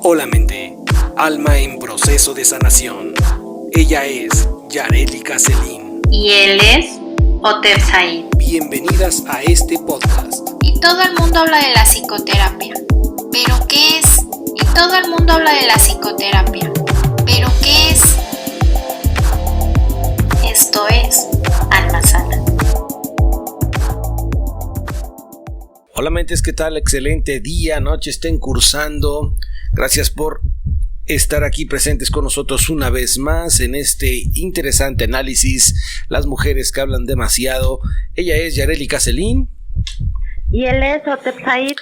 Hola mente, alma en proceso de sanación. Ella es Yareli Celine. Y él es Otef Said. Bienvenidas a este podcast. Y todo el mundo habla de la psicoterapia. ¿Pero qué es? Y todo el mundo habla de la psicoterapia. ¿Pero qué es? Esto es Alma Sana. Hola mentes, ¿qué tal? Excelente día, noche estén cursando. Gracias por estar aquí presentes con nosotros una vez más en este interesante análisis. Las mujeres que hablan demasiado. Ella es Yareli Celine. Y él es Otef Said.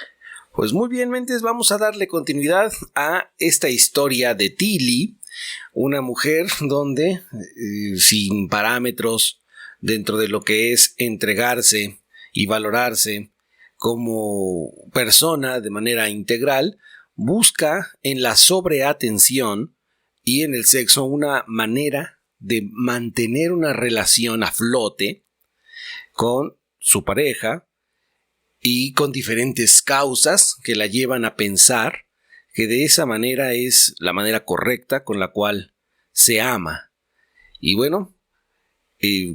Pues muy bien, mentes, vamos a darle continuidad a esta historia de Tilly, una mujer donde, sin parámetros, dentro de lo que es entregarse y valorarse como persona de manera integral, busca en la sobreatención y en el sexo una manera de mantener una relación a flote con su pareja y con diferentes causas que la llevan a pensar que de esa manera es la manera correcta con la cual se ama. Y bueno,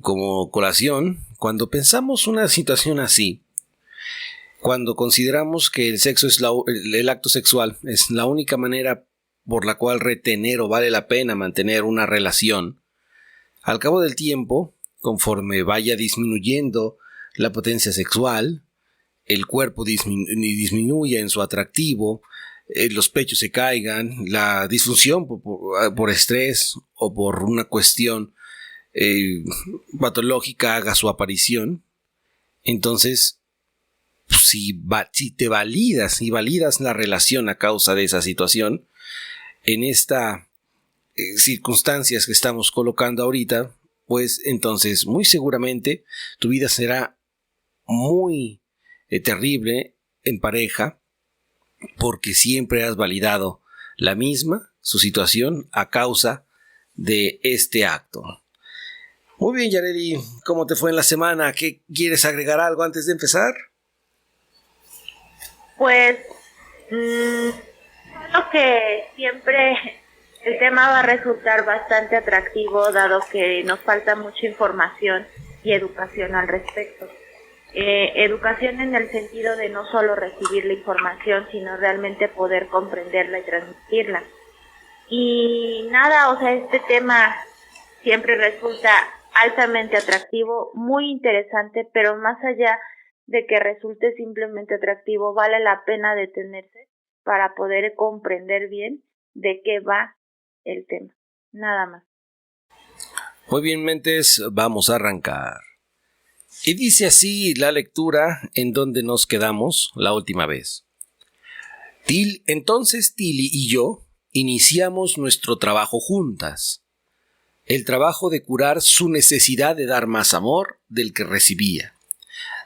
como colación, cuando pensamos una situación así, cuando consideramos que el sexo es el acto sexual es la única manera por la cual retener o vale la pena mantener una relación, al cabo del tiempo, conforme vaya disminuyendo la potencia sexual, el cuerpo disminuye en su atractivo, los pechos se caigan, la disfunción por estrés o por una cuestión patológica haga su aparición, entonces si te validas y validas la relación a causa de esa situación, en estas circunstancias que estamos colocando ahorita, pues entonces muy seguramente tu vida será muy terrible en pareja, porque siempre has validado la misma, su situación, a causa de este acto. Muy bien, Yareli, ¿cómo te fue en la semana? ¿Qué quieres agregar algo antes de empezar? Pues, creo que siempre el tema va a resultar bastante atractivo, dado que nos falta mucha información y educación al respecto. Educación en el sentido de no solo recibir la información, sino realmente poder comprenderla y transmitirla. Y nada, o sea, este tema siempre resulta altamente atractivo, muy interesante, pero más allá de que resulte simplemente atractivo, vale la pena detenerse para poder comprender bien de qué va el tema. Nada más. Muy bien, mentes, vamos a arrancar. Y dice así la lectura en donde nos quedamos la última vez. Entonces Tilly y yo iniciamos nuestro trabajo juntas. El trabajo de curar su necesidad de dar más amor del que recibía.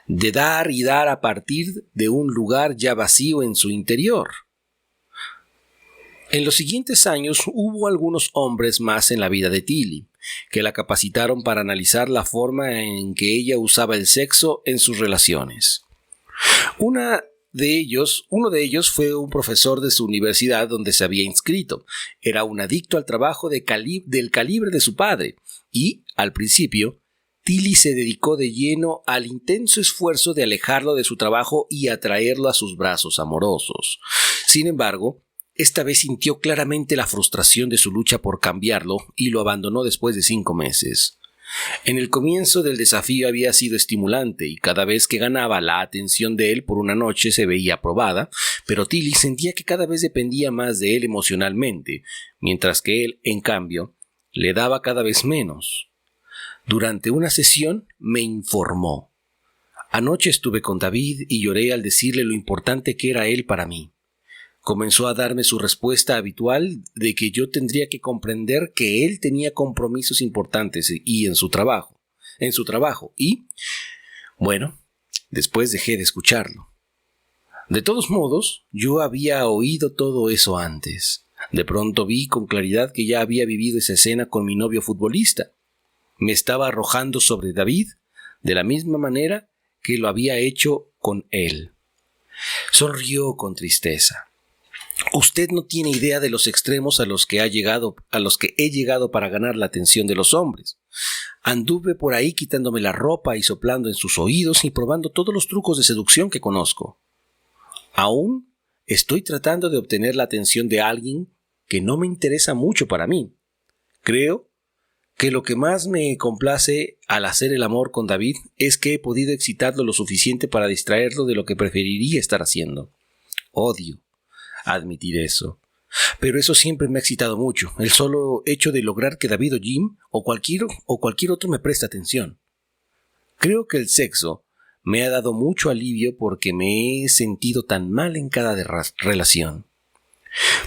De dar y dar a partir de un lugar ya vacío en su interior. En los siguientes años hubo algunos hombres más en la vida de Tilly, que la capacitaron para analizar la forma en que ella usaba el sexo en sus relaciones. Uno de ellos fue un profesor de su universidad donde se había inscrito. Era un adicto al trabajo del calibre de su padre y, al principio, Tilly se dedicó de lleno al intenso esfuerzo de alejarlo de su trabajo y atraerlo a sus brazos amorosos. Sin embargo, esta vez sintió claramente la frustración de su lucha por cambiarlo y lo abandonó después de 5 meses. En el comienzo del desafío había sido estimulante y cada vez que ganaba la atención de él por una noche se veía aprobada, pero Tilly sentía que cada vez dependía más de él emocionalmente, mientras que él, en cambio, le daba cada vez menos. Durante una sesión me informó. Anoche estuve con David y lloré al decirle lo importante que era él para mí. Comenzó a darme su respuesta habitual de que yo tendría que comprender que él tenía compromisos importantes en su trabajo. Y, bueno, después dejé de escucharlo. De todos modos, yo había oído todo eso antes. De pronto vi con claridad que ya había vivido esa escena con mi novio futbolista. Me estaba arrojando sobre David de la misma manera que lo había hecho con él. Sonrió con tristeza. Usted no tiene idea de los extremos a los que he llegado para ganar la atención de los hombres. Anduve por ahí quitándome la ropa y soplando en sus oídos y probando todos los trucos de seducción que conozco. Aún estoy tratando de obtener la atención de alguien que no me interesa mucho para mí. Creo que lo que más me complace al hacer el amor con David es que he podido excitarlo lo suficiente para distraerlo de lo que preferiría estar haciendo. Odio admitir eso, pero eso siempre me ha excitado mucho, el solo hecho de lograr que David o Jim o cualquier otro me preste atención. Creo que el sexo me ha dado mucho alivio porque me he sentido tan mal en cada relación.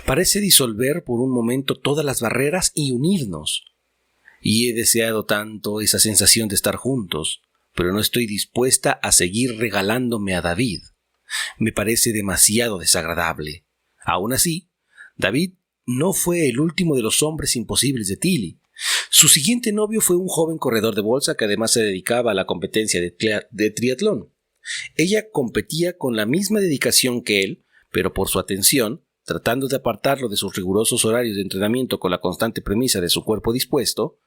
Parece disolver por un momento todas las barreras y unirnos. Y he deseado tanto esa sensación de estar juntos, pero no estoy dispuesta a seguir regalándome a David. Me parece demasiado desagradable. Aún así, David no fue el último de los hombres imposibles de Tilly. Su siguiente novio fue un joven corredor de bolsa que además se dedicaba a la competencia de triatlón. Ella competía con la misma dedicación que él, pero por su atención, tratando de apartarlo de sus rigurosos horarios de entrenamiento con la constante premisa de su cuerpo dispuesto,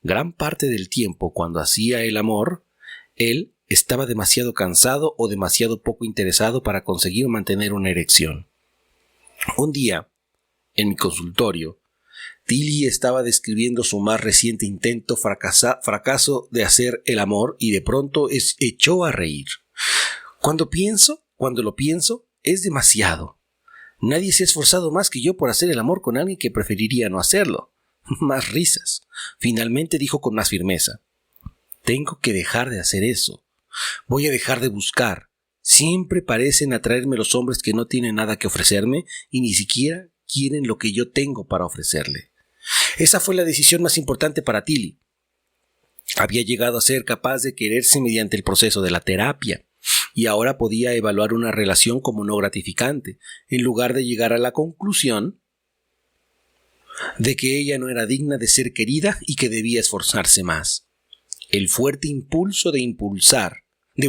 gran parte del tiempo cuando hacía el amor, él estaba demasiado cansado o demasiado poco interesado para conseguir mantener una erección. Un día, en mi consultorio, Tilly estaba describiendo su más reciente intento fracaso de hacer el amor y de pronto echó a reír. Cuando lo pienso, es demasiado. Nadie se ha esforzado más que yo por hacer el amor con alguien que preferiría no hacerlo. Más risas. Finalmente dijo con más firmeza. Tengo que dejar de hacer eso. Voy a dejar de buscar. Siempre parecen atraerme los hombres que no tienen nada que ofrecerme y ni siquiera quieren lo que yo tengo para ofrecerle. Esa fue la decisión más importante para Tilly. Había llegado a ser capaz de quererse mediante el proceso de la terapia y ahora podía evaluar una relación como no gratificante, en lugar de llegar a la conclusión de que ella no era digna de ser querida y que debía esforzarse más. El fuerte impulso de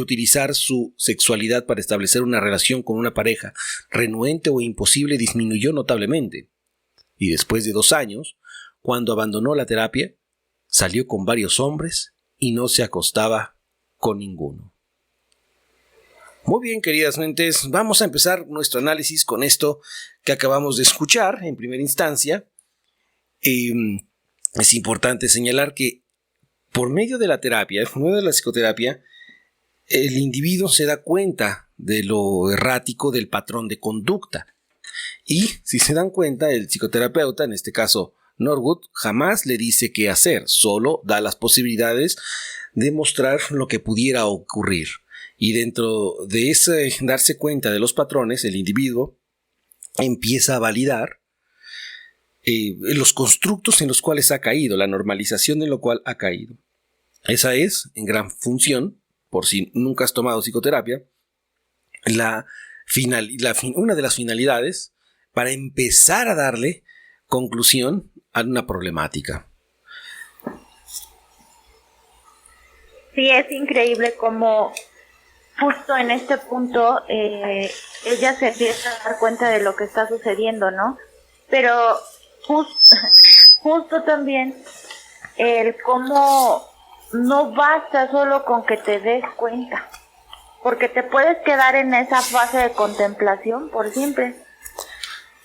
utilizar su sexualidad para establecer una relación con una pareja renuente o imposible disminuyó notablemente. Y después de 2 años, cuando abandonó la terapia, salió con varios hombres y no se acostaba con ninguno. Muy bien, queridas mentes, vamos a empezar nuestro análisis con esto que acabamos de escuchar en primera instancia. Es importante señalar que por medio de la terapia, por medio de la psicoterapia, el individuo se da cuenta de lo errático del patrón de conducta. Y si se dan cuenta, el psicoterapeuta, en este caso Norwood, jamás le dice qué hacer, solo da las posibilidades de mostrar lo que pudiera ocurrir. Y dentro de ese darse cuenta de los patrones, el individuo empieza a validar los constructos en los cuales ha caído, la normalización en lo cual ha caído. Esa es, en gran función, por si nunca has tomado psicoterapia, una de las finalidades para empezar a darle conclusión a una problemática. Sí, es increíble cómo justo en este punto ella se empieza a dar cuenta de lo que está sucediendo, ¿no? Pero justo también el cómo no basta solo con que te des cuenta, porque te puedes quedar en esa fase de contemplación por siempre.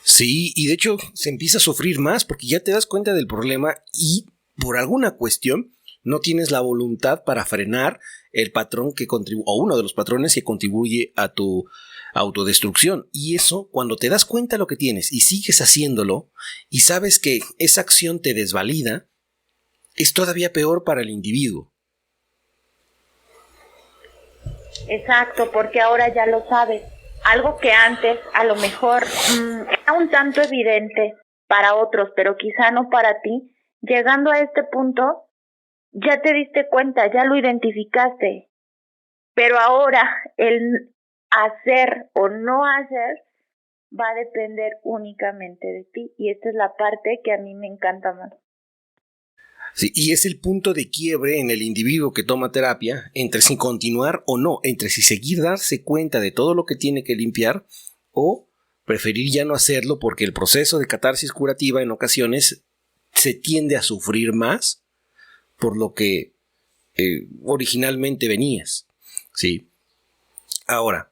Sí, y de hecho se empieza a sufrir más porque ya te das cuenta del problema y por alguna cuestión no tienes la voluntad para frenar el patrón o uno de los patrones que contribuye a tu autodestrucción. Y eso, cuando te das cuenta de lo que tienes y sigues haciéndolo y sabes que esa acción te desvalida, es todavía peor para el individuo. Exacto, porque ahora ya lo sabes. Algo que antes a lo mejor era un tanto evidente para otros, pero quizá no para ti. Llegando a este punto, ya te diste cuenta, ya lo identificaste. Pero ahora el hacer o no hacer va a depender únicamente de ti. Y esta es la parte que a mí me encanta más. Sí, y es el punto de quiebre en el individuo que toma terapia entre si continuar o no, entre si seguir darse cuenta de todo lo que tiene que limpiar o preferir ya no hacerlo porque el proceso de catarsis curativa en ocasiones se tiende a sufrir más por lo que originalmente venías, ¿sí? Ahora,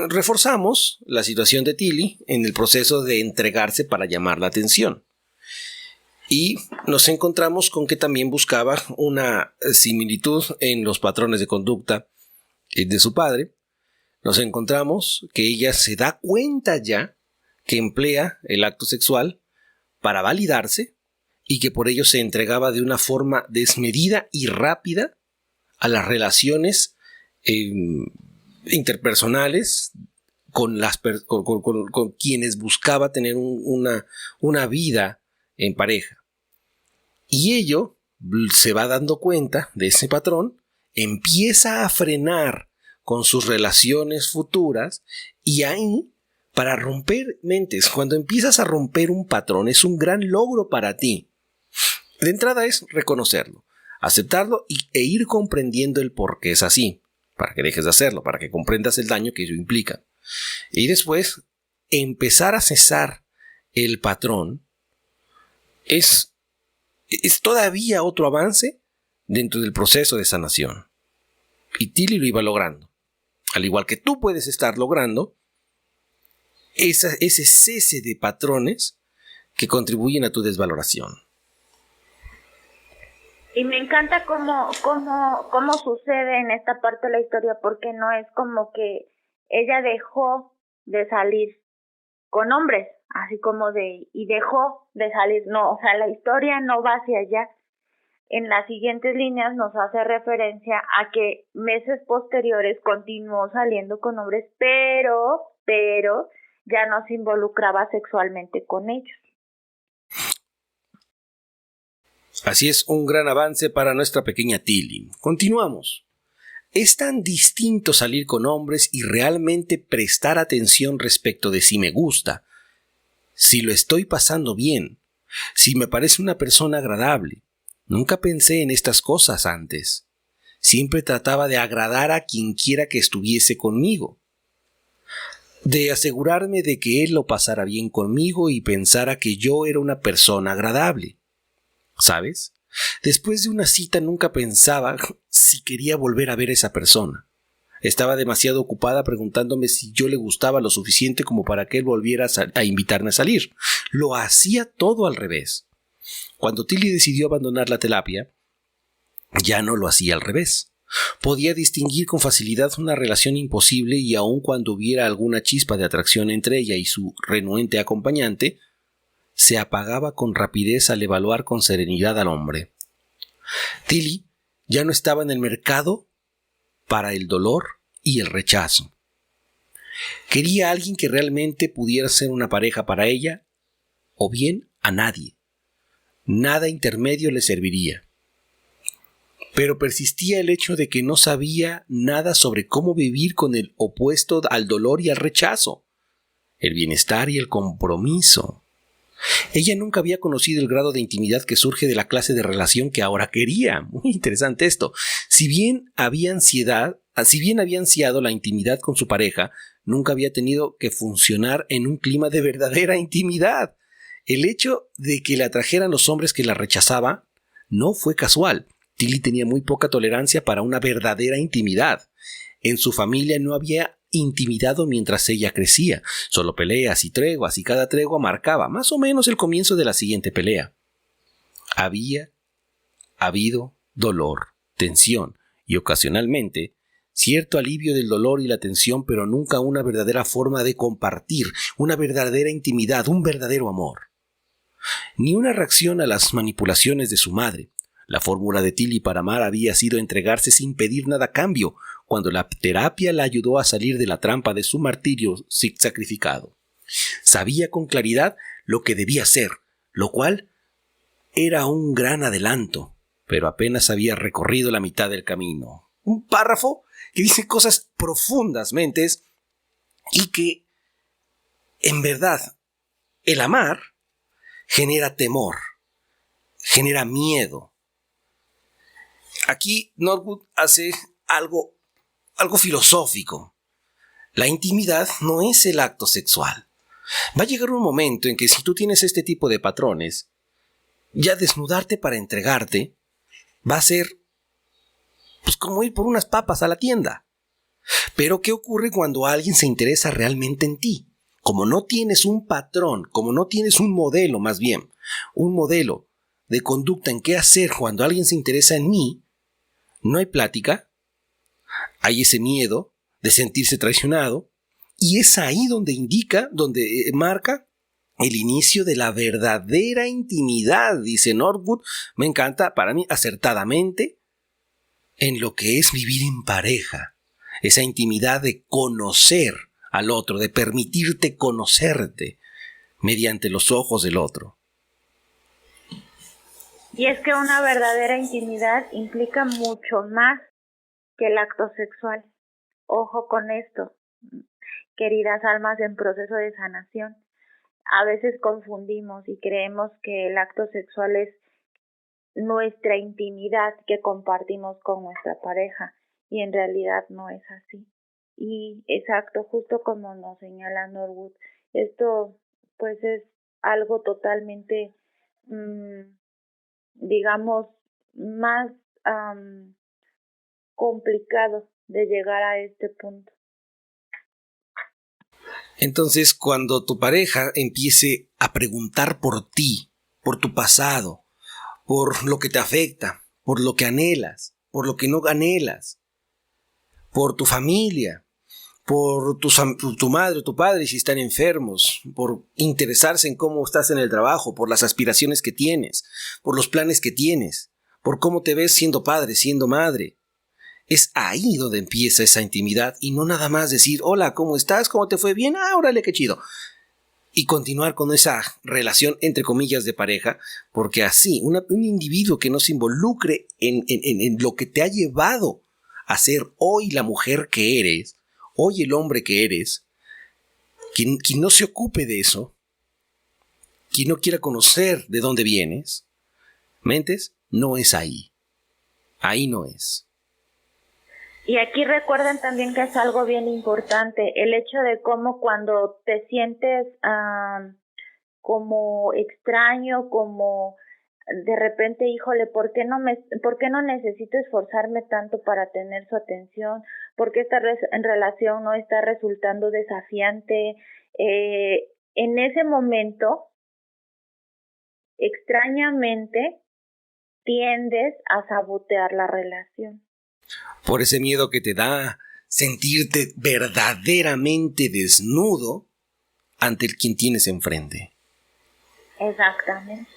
reforzamos la situación de Tilly en el proceso de entregarse para llamar la atención. Y nos encontramos con que también buscaba una similitud en los patrones de conducta de su padre. Nos encontramos que ella se da cuenta ya que emplea el acto sexual para validarse y que por ello se entregaba de una forma desmedida y rápida a las relaciones interpersonales con quienes buscaba tener una vida en pareja. Y ello se va dando cuenta de ese patrón, empieza a frenar con sus relaciones futuras y ahí, para romper mentes, cuando empiezas a romper un patrón, es un gran logro para ti. De entrada es reconocerlo, aceptarlo e ir comprendiendo el por qué es así, para que dejes de hacerlo, para que comprendas el daño que ello implica. Y después, empezar a cesar el patrón es todavía otro avance dentro del proceso de sanación. Y Tilly lo iba logrando. Al igual que tú puedes estar logrando ese cese de patrones que contribuyen a tu desvaloración. Y me encanta cómo sucede en esta parte de la historia, porque no es como que ella dejó de salir con hombres, así como y dejó de salir, no, o sea, la historia no va hacia allá. En las siguientes líneas nos hace referencia a que meses posteriores continuó saliendo con hombres, pero ya no se involucraba sexualmente con ellos. Así es, un gran avance para nuestra pequeña Tilly. Continuamos. Es tan distinto salir con hombres y realmente prestar atención respecto de si me gusta, si lo estoy pasando bien, si me parece una persona agradable. Nunca pensé en estas cosas antes. Siempre trataba de agradar a quien quiera que estuviese conmigo, de asegurarme de que él lo pasara bien conmigo y pensara que yo era una persona agradable. ¿Sabes? Después de una cita nunca pensaba si quería volver a ver a esa persona. Estaba demasiado ocupada preguntándome si yo le gustaba lo suficiente como para que él volviera a invitarme a salir. Lo hacía todo al revés. Cuando Tilly decidió abandonar la terapia, ya no lo hacía al revés. Podía distinguir con facilidad una relación imposible y aun cuando hubiera alguna chispa de atracción entre ella y su renuente acompañante, se apagaba con rapidez al evaluar con serenidad al hombre. Tilly ya no estaba en el mercado para el dolor y el rechazo. Quería a alguien que realmente pudiera ser una pareja para ella, o bien a nadie. Nada intermedio le serviría. Pero persistía el hecho de que no sabía nada sobre cómo vivir con el opuesto al dolor y al rechazo, el bienestar y el compromiso. Ella nunca había conocido el grado de intimidad que surge de la clase de relación que ahora quería. Muy interesante esto. Si bien había ansiado la intimidad con su pareja, nunca había tenido que funcionar en un clima de verdadera intimidad. El hecho de que le atrajeran los hombres que la rechazaban no fue casual. Tilly tenía muy poca tolerancia para una verdadera intimidad. En su familia no había intimidado mientras ella crecía, solo peleas y treguas, y cada tregua marcaba más o menos el comienzo de la siguiente pelea. Había habido dolor, tensión y ocasionalmente cierto alivio del dolor y la tensión, pero nunca una verdadera forma de compartir, una verdadera intimidad, un verdadero amor. Ni una reacción a las manipulaciones de su madre. La fórmula de Tilly para amar había sido entregarse sin pedir nada a cambio, cuando la terapia la ayudó a salir de la trampa de su martirio sacrificado. Sabía con claridad lo que debía hacer, lo cual era un gran adelanto, pero apenas había recorrido la mitad del camino. Un párrafo que dice cosas profundas mentes y que, en verdad, el amar genera temor, genera miedo. Aquí Norwood hace algo filosófico. La intimidad no es el acto sexual. Va a llegar un momento en que si tú tienes este tipo de patrones, ya desnudarte para entregarte va a ser pues como ir por unas papas a la tienda. Pero ¿qué ocurre cuando alguien se interesa realmente en ti? Como no tienes un patrón, como no tienes un modelo más bien, un modelo de conducta en qué hacer cuando alguien se interesa en mí, no hay plática, hay ese miedo de sentirse traicionado, y es ahí donde marca el inicio de la verdadera intimidad, dice Norwood, me encanta, para mí acertadamente, en lo que es vivir en pareja, esa intimidad de conocer al otro, de permitirte conocerte mediante los ojos del otro. Y es que una verdadera intimidad implica mucho más que el acto sexual. Ojo con esto, queridas almas en proceso de sanación. A veces confundimos y creemos que el acto sexual es nuestra intimidad que compartimos con nuestra pareja, y en realidad no es así. Y exacto, justo como nos señala Norwood, esto pues es algo totalmente, digamos, más complicado de llegar a este punto. Entonces, cuando tu pareja empiece a preguntar por ti, por tu pasado, por lo que te afecta, por lo que anhelas, por lo que no anhelas, por tu familia, por tu madre o tu padre si están enfermos, por interesarse en cómo estás en el trabajo, por las aspiraciones que tienes, por los planes que tienes, por cómo te ves siendo padre, siendo madre. Es ahí donde empieza esa intimidad y no nada más decir, hola, ¿cómo estás? ¿Cómo te fue bien? Ah, órale, qué chido. Y continuar con esa relación, entre comillas, de pareja, porque así, un individuo que no se involucre en lo que te ha llevado a ser hoy la mujer que eres, hoy el hombre que eres, quien no se ocupe de eso, quien no quiera conocer de dónde vienes, mentes, no es ahí. Ahí no es. Y aquí recuerden también que es algo bien importante, el hecho de cómo cuando te sientes como extraño, como de repente, híjole, ¿por qué no necesito esforzarme tanto para tener su atención? ¿Por qué esta relación no está resultando desafiante? En ese momento, extrañamente, tiendes a sabotear la relación. Por ese miedo que te da sentirte verdaderamente desnudo ante el quien tienes enfrente. Exactamente.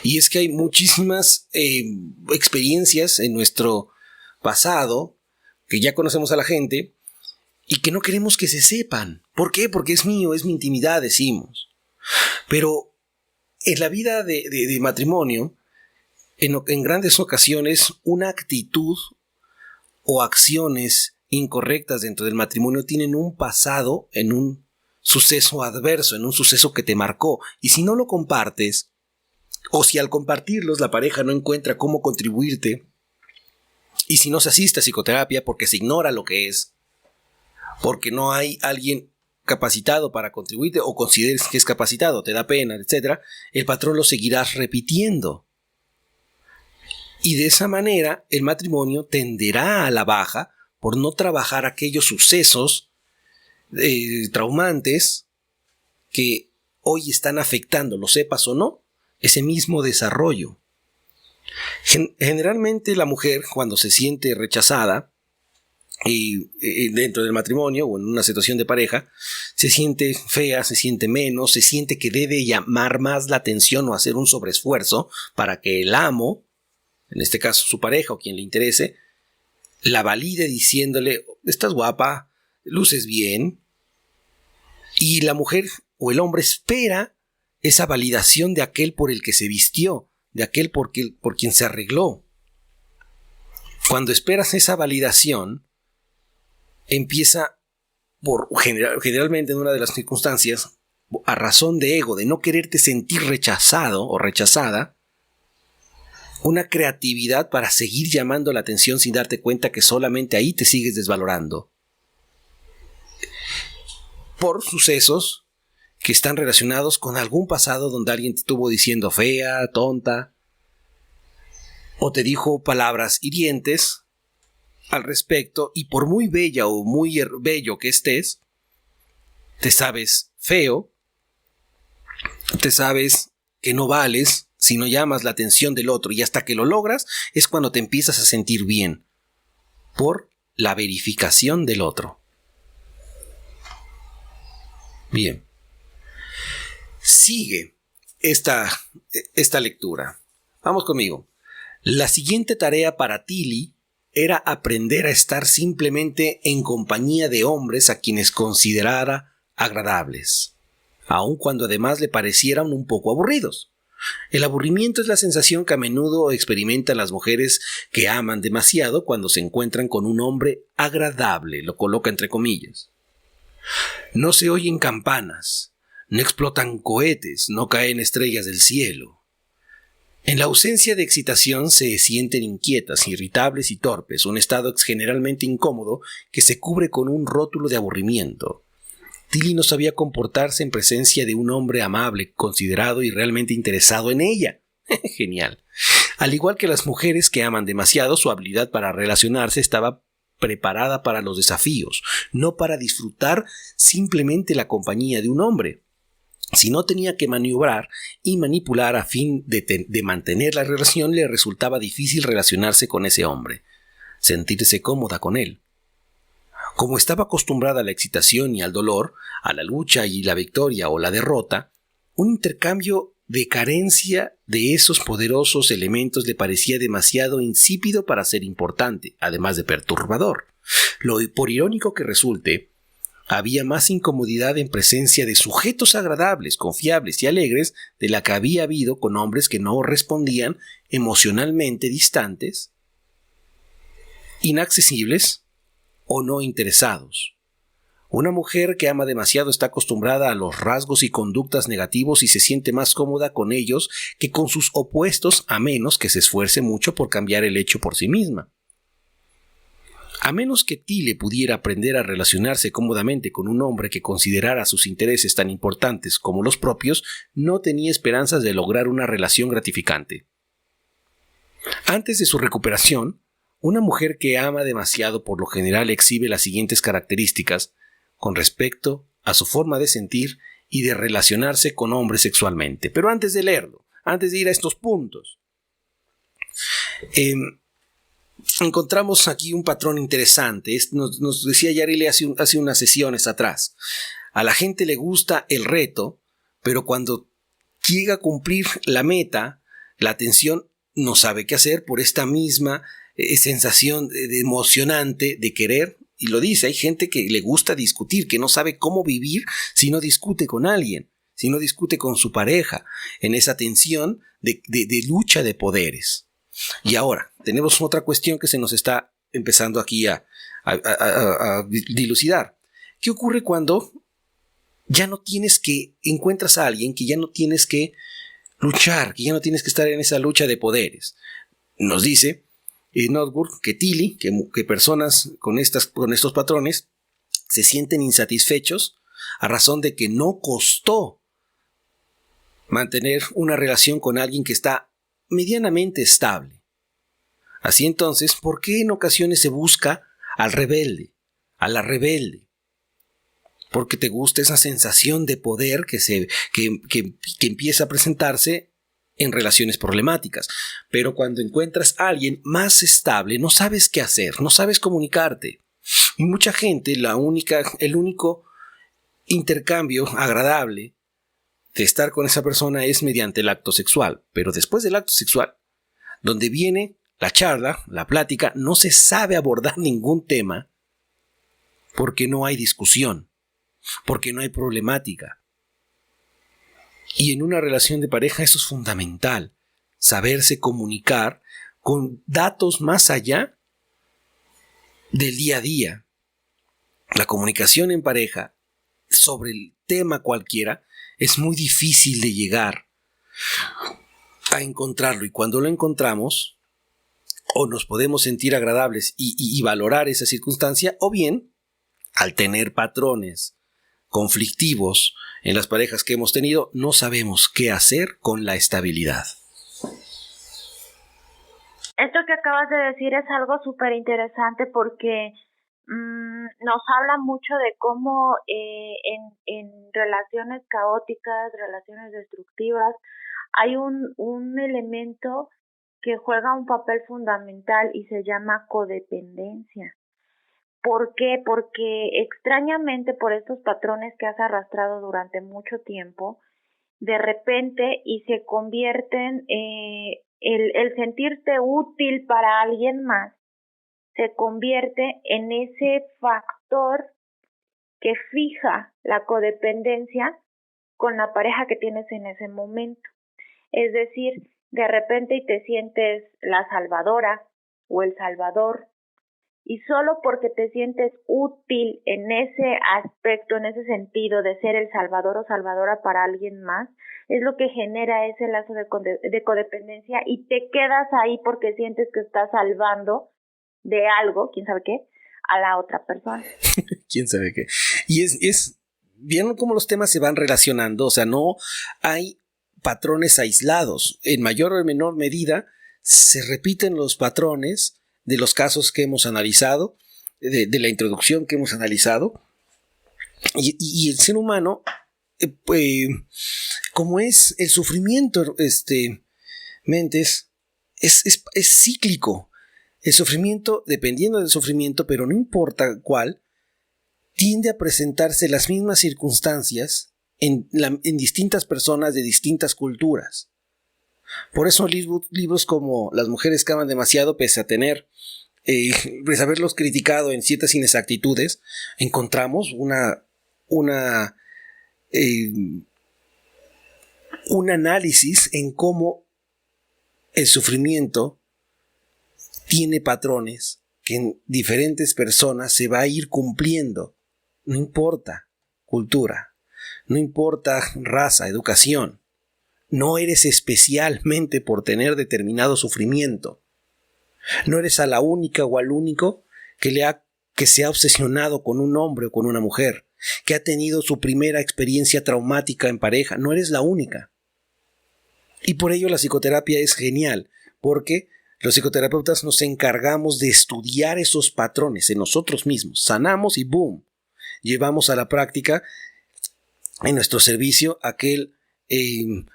Y es que hay muchísimas experiencias en nuestro pasado que ya conocemos a la gente y que no queremos que se sepan. ¿Por qué? Porque es mío, es mi intimidad, decimos. Pero en la vida de matrimonio, en grandes ocasiones, una actitud o acciones incorrectas dentro del matrimonio tienen un pasado en un suceso adverso, en un suceso que te marcó. Y si no lo compartes, o si al compartirlos la pareja no encuentra cómo contribuirte, y si no se asiste a psicoterapia porque se ignora lo que es, porque no hay alguien capacitado para contribuirte o consideres que es capacitado, te da pena, etc., el patrón lo seguirás repitiendo. Y de esa manera el matrimonio tenderá a la baja por no trabajar aquellos sucesos traumantes que hoy están afectando, lo sepas o no, ese mismo desarrollo. Generalmente la mujer, cuando se siente rechazada dentro del matrimonio o en una situación de pareja, se siente fea, se siente menos, se siente que debe llamar más la atención o hacer un sobreesfuerzo para que el amo, en este caso su pareja o quien le interese, la valide diciéndole, estás guapa, luces bien. Y la mujer o el hombre espera esa validación de aquel por el que se vistió, de aquel por quien se arregló. Cuando esperas esa validación, empieza, generalmente en una de las circunstancias, a razón de ego, de no quererte sentir rechazado o rechazada, una creatividad para seguir llamando la atención sin darte cuenta que solamente ahí te sigues desvalorando. por sucesos que están relacionados con algún pasado donde alguien te estuvo diciendo fea, tonta, o te dijo palabras hirientes al respecto, y por muy bella o muy bello que estés, te sabes feo, te sabes que no vales si no llamas la atención del otro, y hasta que lo logras es cuando te empiezas a sentir bien por la verificación del otro. Bien. Sigue esta lectura. Vamos conmigo. La siguiente tarea para Tilly era aprender a estar simplemente en compañía de hombres a quienes considerara agradables, aun cuando además le parecieran un poco aburridos. El aburrimiento es la sensación que a menudo experimentan las mujeres que aman demasiado cuando se encuentran con un hombre agradable, lo coloca entre comillas. No se oyen campanas, no explotan cohetes, no caen estrellas del cielo. En la ausencia de excitación se sienten inquietas, irritables y torpes, un estado generalmente incómodo que se cubre con un rótulo de aburrimiento. Tilly no sabía comportarse en presencia de un hombre amable, considerado y realmente interesado en ella. Genial. Al igual que las mujeres que aman demasiado, su habilidad para relacionarse estaba preparada para los desafíos, no para disfrutar simplemente la compañía de un hombre. Si no tenía que maniobrar y manipular a fin de mantener la relación, le resultaba difícil relacionarse con ese hombre, sentirse cómoda con él. Como estaba acostumbrada a la excitación y al dolor, a la lucha y la victoria o la derrota, un intercambio de carencia de esos poderosos elementos le parecía demasiado insípido para ser importante, además de perturbador. Por irónico que resulte, había más incomodidad en presencia de sujetos agradables, confiables y alegres de la que había habido con hombres que no respondían, emocionalmente distantes, inaccesibles o no interesados. Una mujer que ama demasiado está acostumbrada a los rasgos y conductas negativos y se siente más cómoda con ellos que con sus opuestos, a menos que se esfuerce mucho por cambiar el hecho por sí misma. A menos que Tilly pudiera aprender a relacionarse cómodamente con un hombre que considerara sus intereses tan importantes como los propios, no tenía esperanzas de lograr una relación gratificante. Antes de su recuperación, una mujer que ama demasiado por lo general exhibe las siguientes características con respecto a su forma de sentir y de relacionarse con hombres sexualmente. Pero antes de leerlo, antes de ir a estos puntos, encontramos aquí un patrón interesante. Nos decía Yarili hace unas sesiones atrás. A la gente le gusta el reto, pero cuando llega a cumplir la meta, la atención no sabe qué hacer por esta misma sensación emocionante de querer. Y lo dice, hay gente que le gusta discutir, que no sabe cómo vivir si no discute con alguien, si no discute con su pareja, en esa tensión de lucha de poderes. Y ahora, tenemos otra cuestión que se nos está empezando aquí a dilucidar. ¿Qué ocurre cuando ya no encuentras a alguien que ya no tienes que luchar, que ya no tienes que estar en esa lucha de poderes? Nos dice Northwood que Tilly, que personas con estos patrones se sienten insatisfechos a razón de que no costó mantener una relación con alguien que está medianamente estable. Así entonces, ¿por qué en ocasiones se busca al rebelde, a la rebelde? Porque te gusta esa sensación de poder que empieza a presentarse en relaciones problemáticas. Pero cuando encuentras a alguien más estable, no sabes qué hacer, no sabes comunicarte. Y mucha gente, el único intercambio agradable de estar con esa persona es mediante el acto sexual. Pero después del acto sexual, donde viene la charla, la plática, no se sabe abordar ningún tema porque no hay discusión, porque no hay problemática. Y en una relación de pareja eso es fundamental, saberse comunicar con datos más allá del día a día. La comunicación en pareja sobre el tema cualquiera es muy difícil de llegar a encontrarlo, y cuando lo encontramos o nos podemos sentir agradables y valorar esa circunstancia, o bien al tener patrones conflictivos en las parejas que hemos tenido, no sabemos qué hacer con la estabilidad. Esto que acabas de decir es algo súper interesante porque nos habla mucho de cómo en relaciones caóticas, relaciones destructivas, hay un elemento que juega un papel fundamental y se llama codependencia. ¿Por qué? Porque extrañamente por estos patrones que has arrastrado durante mucho tiempo, de repente y se convierten, el sentirte útil para alguien más, se convierte en ese factor que fija la codependencia con la pareja que tienes en ese momento. Es decir, de repente y te sientes la salvadora o el salvador, y solo porque te sientes útil en ese aspecto, en ese sentido de ser el salvador o salvadora para alguien más, es lo que genera ese lazo de codependencia y te quedas ahí porque sientes que estás salvando de algo, quién sabe qué, a la otra persona. ¿Quién sabe qué? Y es ¿vieron cómo los temas se van relacionando? O sea, no hay patrones aislados. En mayor o menor medida se repiten los patrones de los casos que hemos analizado, de la introducción que hemos analizado. Y el ser humano, como es el sufrimiento, Mentes, es cíclico. El sufrimiento, dependiendo del sufrimiento, pero no importa cuál, tiende a presentarse las mismas circunstancias en distintas personas de distintas culturas. Por eso libros como Las mujeres que aman demasiado, pese a tener, pues haberlos criticado en ciertas inexactitudes, encontramos un análisis en cómo el sufrimiento tiene patrones que en diferentes personas se va a ir cumpliendo. No importa cultura, no importa raza, educación. No eres especialmente por tener determinado sufrimiento. No eres a la única o al único que se ha obsesionado con un hombre o con una mujer, que ha tenido su primera experiencia traumática en pareja. No eres la única. Y por ello la psicoterapia es genial, porque los psicoterapeutas nos encargamos de estudiar esos patrones en nosotros mismos. Sanamos y ¡boom! Llevamos a la práctica en nuestro servicio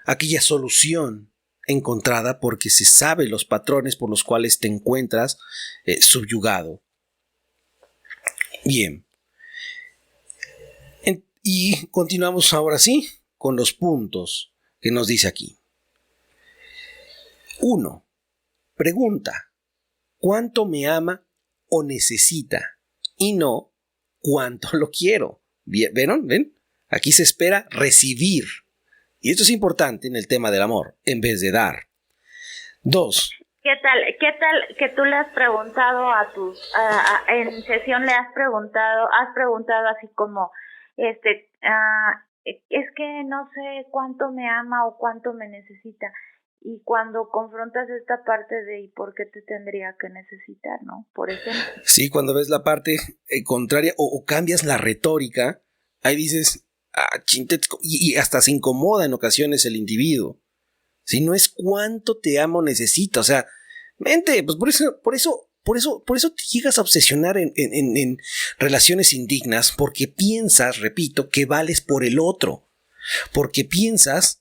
aquella solución encontrada porque se sabe los patrones por los cuales te encuentras subyugado. Bien. Y continuamos ahora sí con los puntos que nos dice aquí. 1. Pregunta: ¿cuánto me ama o necesita? Y no ¿cuánto lo quiero? ¿Vieron? ¿Ven? Aquí se espera recibir. Y esto es importante en el tema del amor, en vez de dar. 2. ¿Qué tal que tú le has preguntado en sesión has preguntado así como, es que no sé cuánto me ama o cuánto me necesita? Y cuando confrontas esta parte de ¿y por qué te tendría que necesitar, no? Por ejemplo. Sí, cuando ves la parte contraria o cambias la retórica, ahí dices, y hasta se incomoda en ocasiones el individuo. Si no es cuánto te amo necesita, o sea, mente, pues por eso te llegas a obsesionar en relaciones indignas, porque piensas, repito, que vales por el otro, porque piensas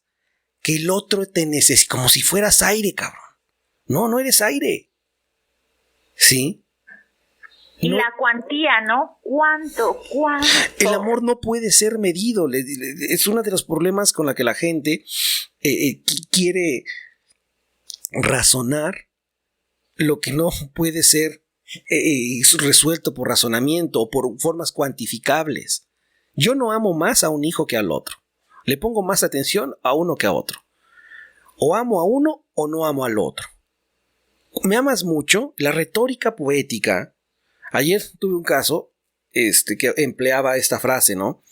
que el otro te necesita, como si fueras aire, cabrón. No eres aire. ¿Sí? Y no. La cuantía, ¿no? ¿Cuánto? El amor no puede ser medido. Es uno de los problemas con la que la gente quiere razonar lo que no puede ser resuelto por razonamiento o por formas cuantificables. Yo no amo más a un hijo que al otro. Le pongo más atención a uno que a otro. O amo a uno o no amo al otro. ¿Me amas mucho? La retórica poética. Ayer tuve un caso que empleaba esta frase, ¿no?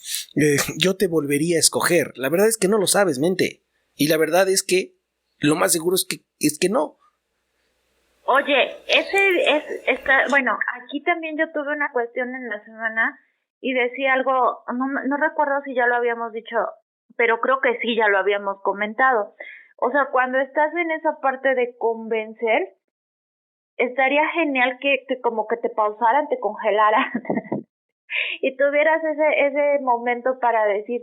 Yo te volvería a escoger. La verdad es que no lo sabes, mente. Y la verdad es que lo más seguro es que no. Oye, bueno, aquí también yo tuve una cuestión en la semana y decía algo, no recuerdo si ya lo habíamos dicho, pero creo que sí, ya lo habíamos comentado. O sea, cuando estás en esa parte de convencer, estaría genial que como que te pausaran, te congelaran y tuvieras ese momento para decir,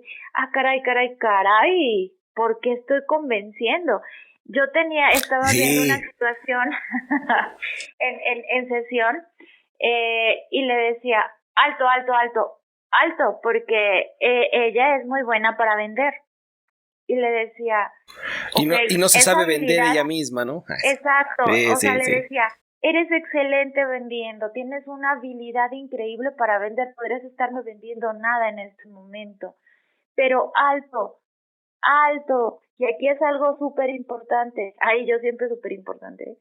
caray, ¿por qué estoy convenciendo? Yo estaba viendo una situación en sesión, y le decía, alto, porque ella es muy buena para vender. Y le decía, y no se sabe vender ella misma, ¿no? Exacto, le decía, eres excelente vendiendo, tienes una habilidad increíble para vender, podrías estarme vendiendo nada en este momento, pero alto, y aquí es algo súper importante, yo siempre súper importante,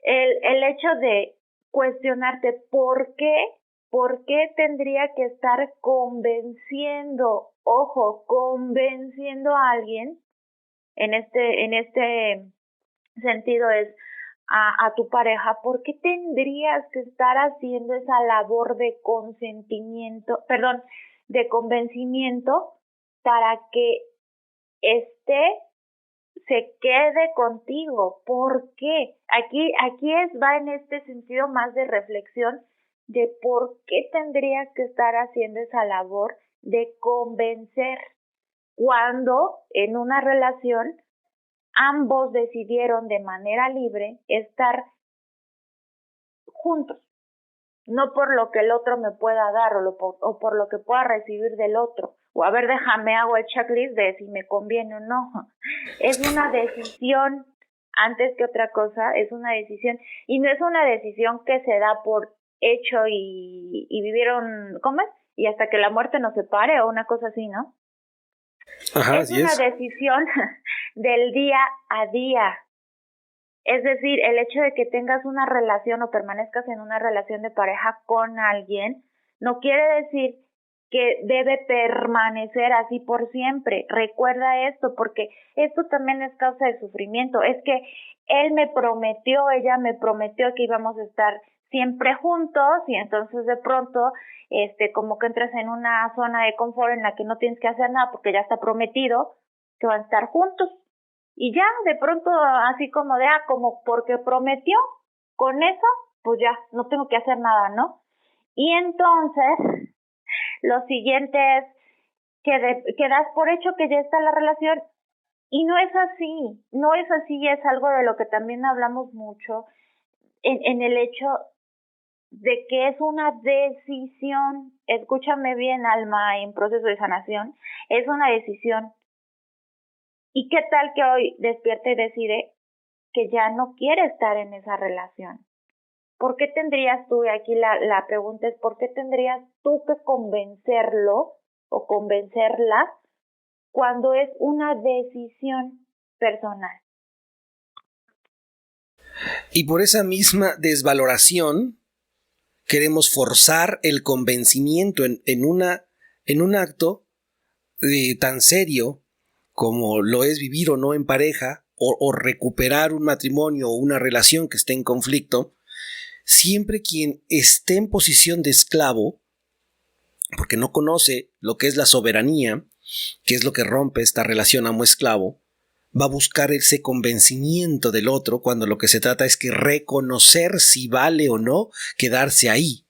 el hecho de cuestionarte por qué tendría que estar convenciendo a alguien, en este sentido es a tu pareja, ¿por qué tendrías que estar haciendo esa labor de de convencimiento para que se quede contigo? ¿Por qué? Aquí va en este sentido más de reflexión de por qué tendrías que estar haciendo esa labor de convencer cuando en una relación ambos decidieron de manera libre estar juntos, no por lo que el otro me pueda dar o por lo que pueda recibir del otro, o a ver, hago el checklist de si me conviene o no. Es una decisión, antes que otra cosa, es una decisión, y no es una decisión que se da por hecho y vivieron, ¿cómo es? Y hasta que la muerte nos separe o una cosa así, ¿no? Ajá, es una decisión del día a día. Es decir, el hecho de que tengas una relación o permanezcas en una relación de pareja con alguien no quiere decir que debe permanecer así por siempre. Recuerda esto, porque esto también es causa de sufrimiento. Es que ella me prometió que íbamos a estar siempre juntos, y entonces de pronto como que entras en una zona de confort en la que no tienes que hacer nada porque ya está prometido que van a estar juntos, y ya de pronto así como como porque prometió, con eso pues ya no tengo que hacer nada, ¿no? Y entonces lo siguiente es que das por hecho que ya está la relación, y no es así, es algo de lo que también hablamos mucho en el hecho de que es una decisión. Escúchame bien, alma en proceso de sanación, es una decisión. ¿Y qué tal que hoy despierta y decide que ya no quiere estar en esa relación? ¿Por qué tendrías tú, y aquí la pregunta es, ¿por qué tendrías tú que convencerlo o convencerla cuando es una decisión personal? Y por esa misma desvaloración queremos forzar el convencimiento en un acto tan serio como lo es vivir o no en pareja, o recuperar un matrimonio o una relación que esté en conflicto. Siempre quien esté en posición de esclavo, porque no conoce lo que es la soberanía, que es lo que rompe esta relación amo-esclavo, va a buscar ese convencimiento del otro cuando lo que se trata es que reconocer si vale o no quedarse ahí.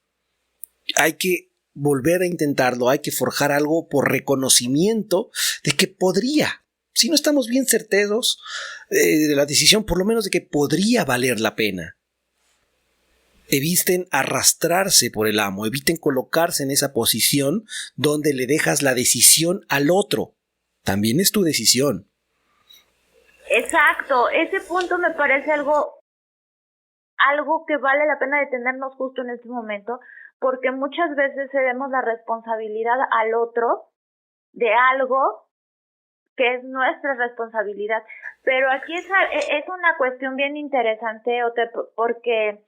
Hay que volver a intentarlo, hay que forjar algo por reconocimiento de que podría, si no estamos bien certeros de la decisión, por lo menos de que podría valer la pena. Eviten arrastrarse por el amo, eviten colocarse en esa posición donde le dejas la decisión al otro. También es tu decisión. Exacto, ese punto me parece algo que vale la pena detenernos justo en este momento, porque muchas veces cedemos la responsabilidad al otro de algo que es nuestra responsabilidad. Pero aquí es una cuestión bien interesante, porque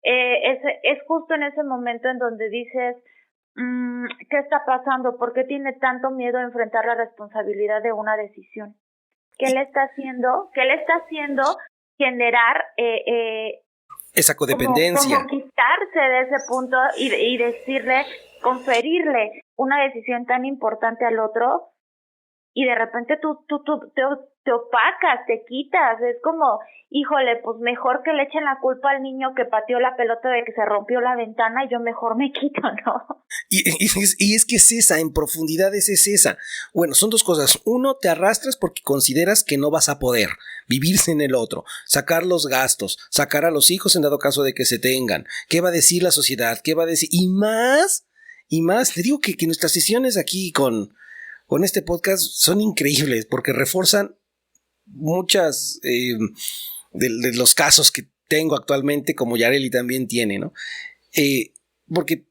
es justo en ese momento en donde dices, ¿qué está pasando? ¿Por qué tiene tanto miedo a enfrentar la responsabilidad de una decisión? ¿Qué le está haciendo? Generar esa codependencia. como quitarse de ese punto y decirle conferirle una decisión tan importante al otro y de repente tú te opacas, te quitas, es como, híjole, pues mejor que le echen la culpa al niño que pateó la pelota de que se rompió la ventana y yo mejor me quito, ¿no? Y es que es esa, en profundidad es esa. Bueno, son dos cosas. Uno, te arrastras porque consideras que no vas a poder vivirse en el otro, sacar los gastos, sacar a los hijos en dado caso de que se tengan. ¿Qué va a decir la sociedad? ¿Qué va a decir? Y más, te digo que nuestras sesiones aquí con este podcast son increíbles porque refuerzan muchas de los casos que tengo actualmente, como Yareli también tiene, ¿no? Porque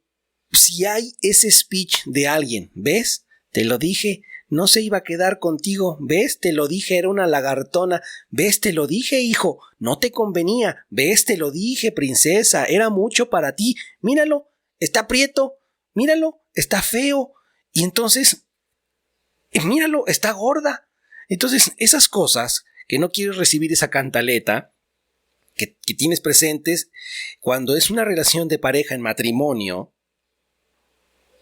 si hay ese speech de alguien, ¿ves? Te lo dije, no se iba a quedar contigo, ¿ves? Te lo dije, era una lagartona, ¿ves? Te lo dije, hijo, no te convenía, ¿ves? Te lo dije, princesa, era mucho para ti, míralo, está prieto, míralo, está feo, y entonces míralo, está gorda. Entonces, esas cosas que no quieres recibir esa cantaleta que tienes presentes cuando es una relación de pareja en matrimonio,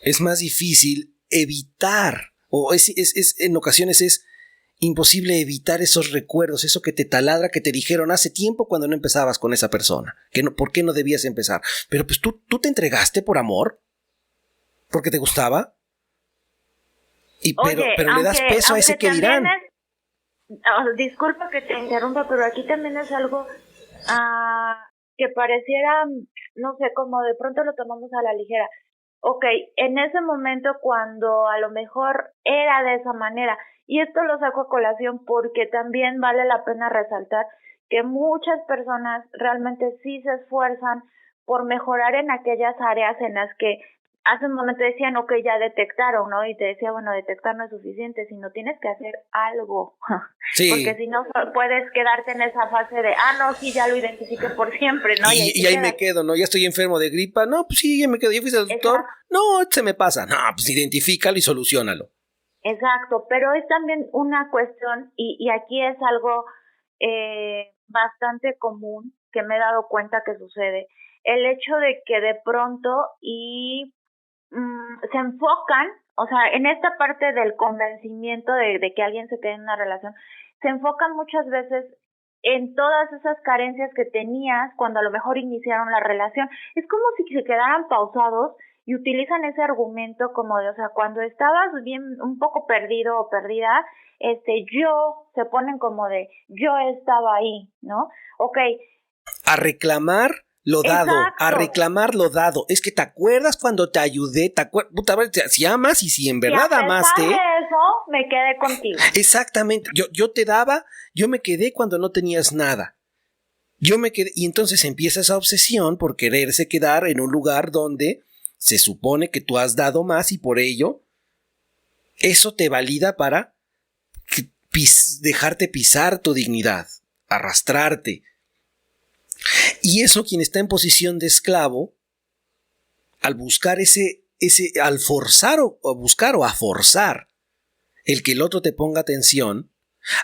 es más difícil evitar, o en ocasiones es imposible evitar esos recuerdos, eso que te taladra, que te dijeron hace tiempo cuando no empezabas con esa persona, ¿por qué no debías empezar? Pero pues tú te entregaste por amor, porque te gustaba. Oye, pero le das peso a ese que dirán. Disculpa que te interrumpa, pero aquí también es algo que pareciera, no sé, como de pronto lo tomamos a la ligera. Ok, en ese momento cuando a lo mejor era de esa manera, y esto lo saco a colación porque también vale la pena resaltar que muchas personas realmente sí se esfuerzan por mejorar en aquellas áreas en las que hace un momento decían, ok, ya detectaron, ¿no? Y te decía, bueno, detectar no es suficiente, sino tienes que hacer algo. Sí. Porque si no, puedes quedarte en esa fase de, no, sí, ya lo identifiqué por siempre, ¿no? Y ahí me quedo, ¿no? Ya estoy enfermo de gripa. No, pues sí, ya me quedo. ¿Ya fuiste al doctor? Exacto. No, se me pasa. No, pues identifícalo y soluciónalo. Exacto, pero es también una cuestión, y aquí es algo bastante común que me he dado cuenta que sucede. El hecho de que de pronto se enfocan, o sea, en esta parte del convencimiento de que alguien se quede en una relación, se enfocan muchas veces en todas esas carencias que tenías cuando a lo mejor iniciaron la relación. Es como si se quedaran pausados y utilizan ese argumento como de, o sea, cuando estabas bien, un poco perdido o perdida, se ponen como de, yo estaba ahí, ¿no? Ok. A reclamar lo dado, Exacto. A reclamar lo dado. Es que te acuerdas cuando te ayudé, puta, a ver, si amas y si en verdad amaste. Y a pesar de eso, me quedé contigo. Exactamente. Yo te daba, yo me quedé cuando no tenías nada. Yo me quedé, y entonces empieza esa obsesión por quererse quedar en un lugar donde se supone que tú has dado más y por ello eso te valida para dejarte pisar tu dignidad, arrastrarte. Y eso quien está en posición de esclavo, al buscar al forzar a forzar el que el otro te ponga atención,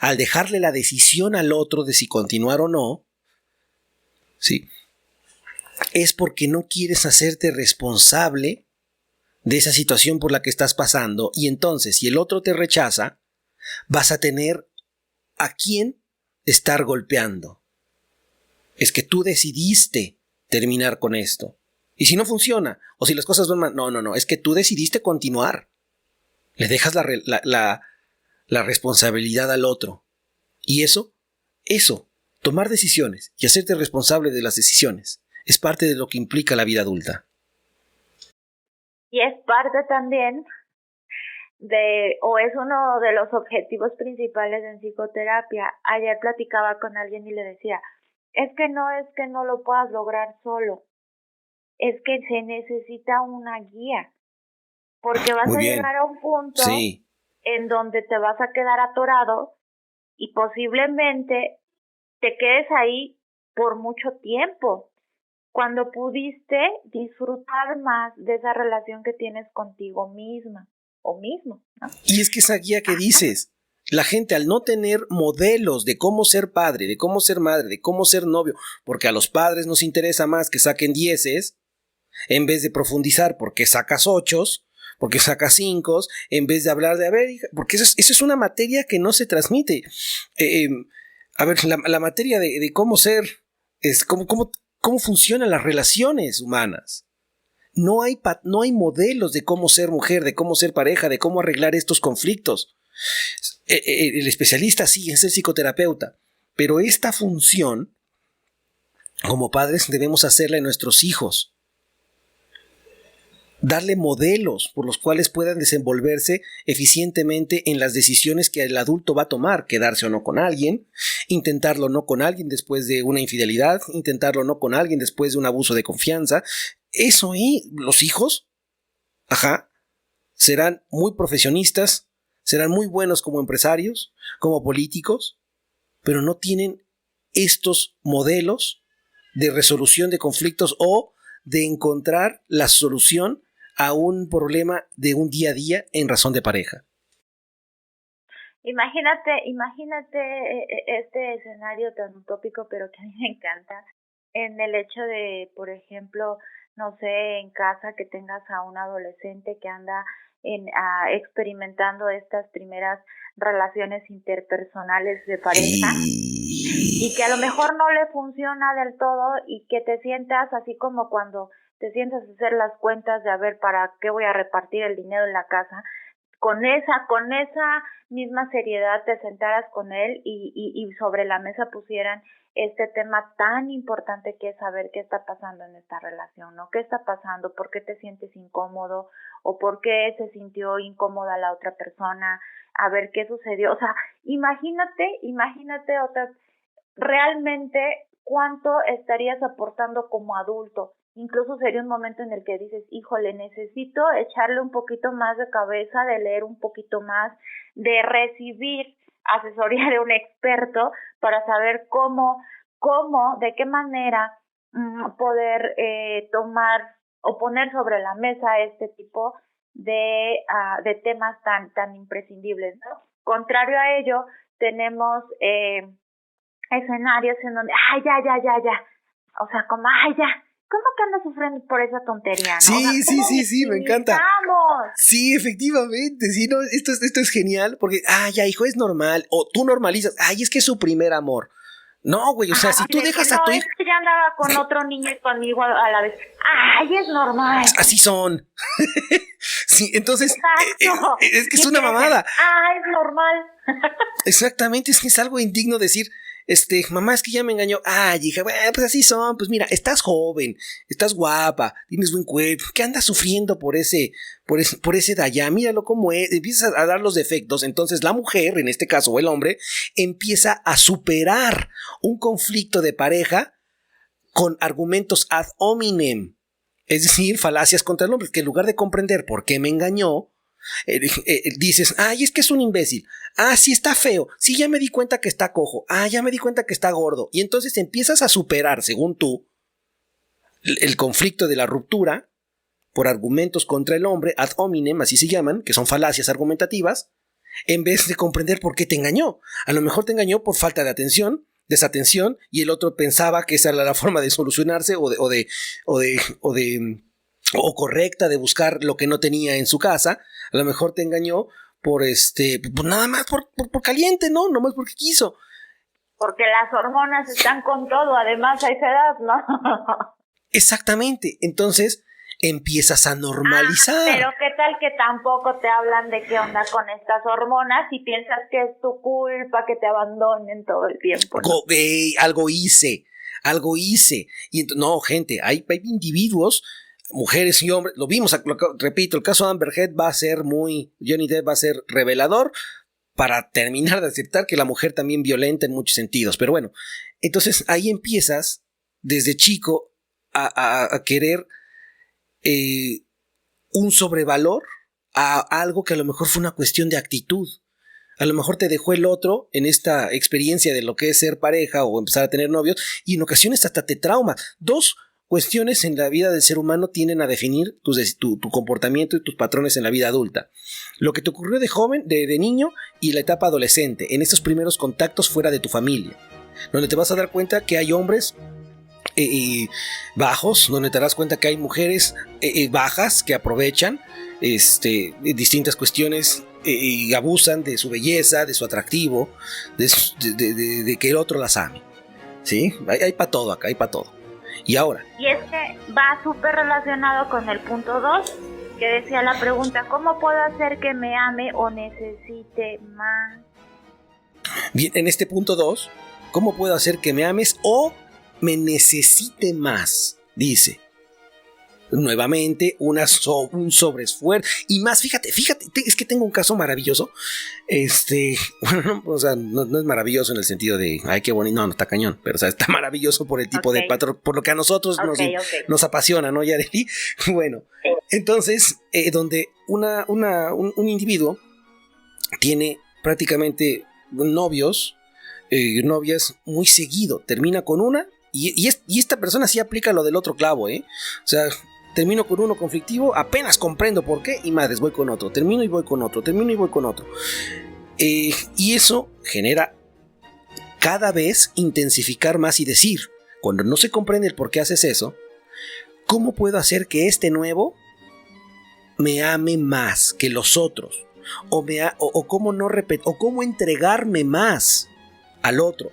al dejarle la decisión al otro de si continuar o no, ¿sí? Es porque no quieres hacerte responsable de esa situación por la que estás pasando, y entonces si el otro te rechaza, vas a tener a quién estar golpeando. Es que tú decidiste terminar con esto. Y si no funciona, o si las cosas van mal, no, es que tú decidiste continuar. Le dejas la responsabilidad al otro. Y eso, tomar decisiones y hacerte responsable de las decisiones, es parte de lo que implica la vida adulta. Y es parte también o es uno de los objetivos principales en psicoterapia. Ayer platicaba con alguien y le decía, es que no lo puedas lograr solo, es que se necesita una guía, porque vas a llegar a un punto en donde te vas a quedar atorado y posiblemente te quedes ahí por mucho tiempo, cuando pudiste disfrutar más de esa relación que tienes contigo misma o mismo, ¿no? Y es que esa guía que dices, la gente al no tener modelos de cómo ser padre, de cómo ser madre, de cómo ser novio, porque a los padres nos interesa más que saquen dieces, en vez de profundizar por qué sacas 8, por qué sacas 5, en vez de hablar de, a ver, hija, porque eso es una materia que no se transmite. A ver, la materia de cómo ser, es cómo funcionan las relaciones humanas. No hay modelos de cómo ser mujer, de cómo ser pareja, de cómo arreglar estos conflictos. El especialista sí es el psicoterapeuta, pero esta función, como padres, debemos hacerla en nuestros hijos. Darle modelos por los cuales puedan desenvolverse eficientemente en las decisiones que el adulto va a tomar, quedarse o no con alguien, intentarlo o no con alguien después de una infidelidad, intentarlo o no con alguien después de un abuso de confianza. Eso, y los hijos, serán muy profesionistas, serán muy buenos como empresarios, como políticos, pero no tienen estos modelos de resolución de conflictos o de encontrar la solución a un problema de un día a día en razón de pareja. Imagínate este escenario tan utópico, pero que a mí me encanta, en el hecho de, por ejemplo, no sé, en casa que tengas a un adolescente que anda experimentando estas primeras relaciones interpersonales de pareja y que a lo mejor no le funciona del todo y que te sientas así como cuando te sientas a hacer las cuentas de a ver para qué voy a repartir el dinero en la casa, con esa misma seriedad te sentaras con él y sobre la mesa pusieran este tema tan importante que es saber qué está pasando en esta relación, ¿no? ¿Qué está pasando? ¿Por qué te sientes incómodo? ¿O por qué se sintió incómoda la otra persona? A ver qué sucedió. O sea, imagínate realmente cuánto estarías aportando como adulto. Incluso sería un momento en el que dices, híjole, necesito echarle un poquito más de cabeza, de leer un poquito más, de recibir asesoría de un experto para saber cómo, de qué manera poder tomar o poner sobre la mesa este tipo de temas tan imprescindibles, ¿no? Contrario a ello, tenemos escenarios en donde, ya, o sea, como, ya, ¿cómo que andas sufriendo por esa tontería, no? Sí, me encanta. Sí, efectivamente, sí, no, esto es genial, porque, ya, hijo, es normal, o tú normalizas, es que es su primer amor. No, güey, o sea, si tú dejas a tu hijo... No, es que ya andaba con otro niño y conmigo a la vez. Es normal. Así son. Sí, entonces, es que es una mamada. Es normal. Exactamente, es que es algo indigno decir... mamá, es que ya me engañó. Hija, pues así son. Pues mira, estás joven, estás guapa, tienes buen cuerpo. ¿Qué andas sufriendo por ese de allá? Míralo cómo es. Empiezas a dar los defectos. Entonces la mujer, en este caso, o el hombre, empieza a superar un conflicto de pareja con argumentos ad hominem. Es decir, falacias contra el hombre. Que en lugar de comprender por qué me engañó, dices, es que es un imbécil. Sí está feo. Sí, ya me di cuenta que está cojo. Ya me di cuenta que está gordo. Y entonces empiezas a superar, según tú, el conflicto de la ruptura por argumentos contra el hombre, ad hominem, así se llaman, que son falacias argumentativas, en vez de comprender por qué te engañó. A lo mejor te engañó por falta de atención, desatención, y el otro pensaba que esa era la forma de solucionarse o correcta de buscar lo que no tenía en su casa. A lo mejor te engañó por nada más por caliente, ¿no? Nomás porque quiso. Porque las hormonas están con todo, además a esa edad, ¿no? Exactamente. Entonces empiezas a normalizar. Pero qué tal que tampoco te hablan de qué onda con estas hormonas y piensas que es tu culpa que te abandonen todo el tiempo, ¿no? Algo hice. Y no, gente, hay individuos, mujeres y hombres, lo vimos, repito, el caso de Amber Heard Johnny Depp va a ser revelador para terminar de aceptar que la mujer también violenta en muchos sentidos, pero bueno, entonces ahí empiezas desde chico a querer un sobrevalor a algo que a lo mejor fue una cuestión de actitud. A lo mejor te dejó el otro en esta experiencia de lo que es ser pareja o empezar a tener novios y en ocasiones hasta te trauma. Dos cuestiones en la vida del ser humano tienden a definir tu comportamiento y tus patrones en la vida adulta. Lo que te ocurrió de joven, de niño y la etapa adolescente, en estos primeros contactos fuera de tu familia, donde te vas a dar cuenta que hay hombres bajos, donde te darás cuenta que hay mujeres bajas que aprovechan distintas cuestiones y abusan de su belleza, de su atractivo, de que el otro las ame. ¿Sí? Hay para todo acá, hay para todo. Y ahora. Y es que va súper relacionado con el punto 2, que decía la pregunta, ¿cómo puedo hacer que me ame o necesite más? Bien, en este punto 2, ¿cómo puedo hacer que me ames o me necesite más? Dice. Nuevamente, un sobreesfuerzo. Y más, fíjate, es que tengo un caso maravilloso. Bueno, o sea, no es maravilloso en el sentido de, ay, qué bonito, no está cañón, pero o sea, está maravilloso por el tipo de patrón, por lo que a nosotros nos apasiona, ¿no, Yareli? Bueno, entonces, donde un individuo tiene prácticamente novias muy seguido, termina con una, y esta persona sí aplica lo del otro clavo, O sea, termino con uno conflictivo, apenas comprendo por qué, y madres, voy con otro, termino y voy con otro, termino y voy con otro. Y eso genera cada vez intensificar más y decir, cuando no se comprende el por qué haces eso, ¿cómo puedo hacer que este nuevo me ame más que los otros? O cómo entregarme más al otro.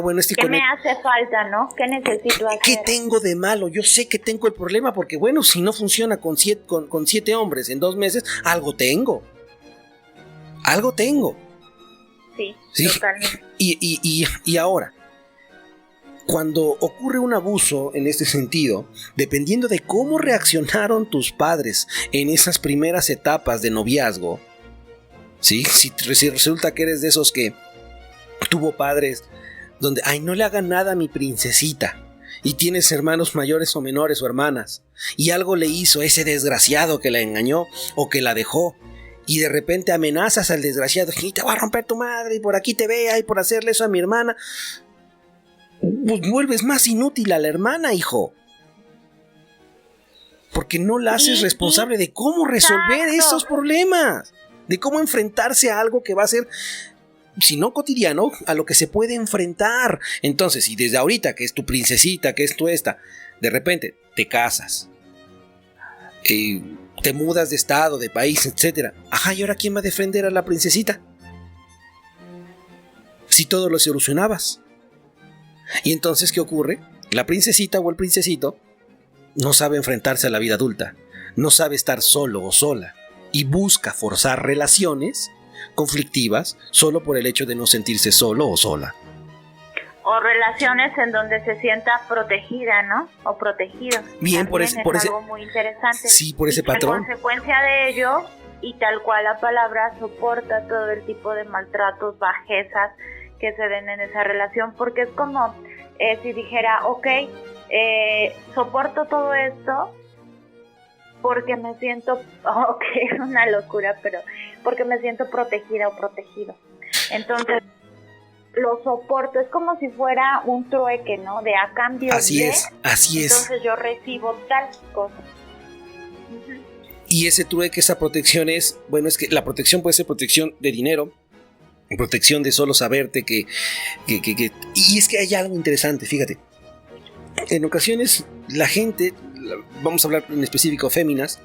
Bueno, ¿qué me hace falta, no? ¿Qué necesito hacer? ¿Qué tengo de malo? Yo sé que tengo el problema porque, bueno, si no funciona con 7 hombres en 2 meses, algo tengo. Sí, totalmente. Y ahora, cuando ocurre un abuso en este sentido, dependiendo de cómo reaccionaron tus padres en esas primeras etapas de noviazgo, ¿sí? Si resulta que eres de esos que tuvo padres donde, ay, no le hagan nada a mi princesita, y tienes hermanos mayores o menores o hermanas, y algo le hizo ese desgraciado que la engañó o que la dejó, y de repente amenazas al desgraciado, y te va a romper tu madre, y por aquí te vea, y por hacerle eso a mi hermana, pues vuelves más inútil a la hermana, hijo, porque no la haces responsable de cómo resolver esos problemas, de cómo enfrentarse a algo que va a ser, si no cotidiano, a lo que se puede enfrentar. Entonces, si desde ahorita, que es tu princesita, que es tu de repente te casas, te mudas de estado, de país, etcétera. Ajá, ¿y ahora quién va a defender a la princesita? Si todo lo solucionabas. Y entonces, ¿qué ocurre? La princesita o el princesito no sabe enfrentarse a la vida adulta, no sabe estar solo o sola, y busca forzar relaciones conflictivas solo por el hecho de no sentirse solo o sola. O relaciones en donde se sienta protegida, ¿no? O protegido. Bien, por ese algo muy interesante. Sí, por ese patrón. En consecuencia de ello, y tal cual la palabra, soporta todo el tipo de maltratos, bajezas que se den en esa relación, porque es como si dijera, ok, soporto todo esto porque me siento, es una locura, pero porque me siento protegida o protegido. Entonces, lo soporto, es como si fuera un trueque, ¿no? De a cambio así de... es. Entonces yo recibo tal cosa. Uh-huh. Y ese trueque, esa protección es, bueno, es que la protección puede ser protección de dinero, protección de solo saberte que y es que hay algo interesante, fíjate. En ocasiones la gente, vamos a hablar en específico féminas,